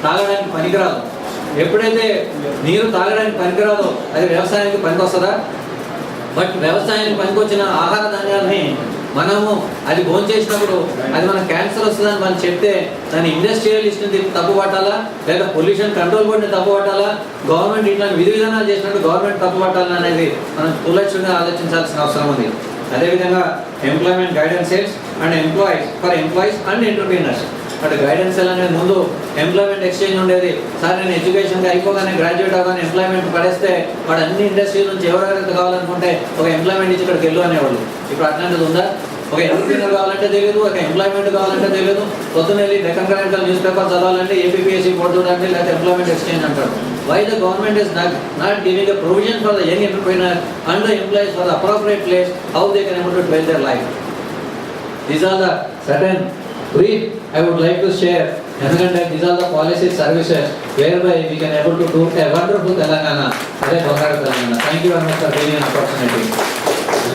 తాగడానికి పనికిరాదు. ఎప్పుడైతే నీరు తాగడానికి పనికిరాదో అది వ్యవసాయానికి పనికొస్తుందా? బట్ వ్యవసాయానికి పనికొచ్చిన ఆహార ధాన్యాలని మనము అది భోంచేసినప్పుడు అది మన క్యాన్సర్ వస్తుందని మనం చెప్తే దాన్ని ఇండస్ట్రియలిస్ట్ని తప్పు పట్టాలా, లేదా పొల్యూషన్ కంట్రోల్ బోర్డుని తప్పు పట్టాలా, గవర్నమెంట్ ఇట్లాంటి విధి విధానాలు చేసినట్టు గవర్నమెంట్ తప్పు పట్టాలా అనేది మనం తులక్షంగా ఆలోచించాల్సిన అవసరం ఉంది. అదేవిధంగా employment guidance cells and employees and entrepreneurs. అటు గైడెన్స్ సెల్ అనేది ముందు ఎంప్లాయ్మెంట్ ఎక్స్చేంజ్ ఉండేది. సార్ నేను ఎడ్యుకేషన్గా అయిపోగానే గ్రాడ్యుయేట్ అవ్వగానే ఎంప్లాయ్మెంట్ పడేస్తే వాడు అన్ని ఇండస్ట్రీల నుంచి ఎవరెవరైతే కావాలనుకుంటే ఒక ఎంప్లాయ్మెంట్ ఇచ్చి ఇక్కడికి వెళ్ళు అనేవాళ్ళు. ఇప్పుడు అట్లాంటిది ఉందా? ఒక ఎంటర్ప్రీనర్ కావాలంటే తెలియదు, ఒక ఎంప్లాయ్మెంట్ కావాలంటే తెలియదు. పొద్దున్న వెళ్ళి డెక్కన్ క్రానికల్ న్యూస్ పేపర్ చదవాలంటే ఏపీఎస్సీ బోర్డు చూడండి, లేకపోతే ఎంప్లాయ్మెంట్ ఎక్స్చేంజ్ అంటారు. Why the government is not giving a provision for the young entrepreneur and the employees for the appropriate place, how they can able to build their life? These are the certain brief I would like to share. And these are the policy services whereby we can able to do a wonderful Telangana. Thank you very much for giving an opportunity.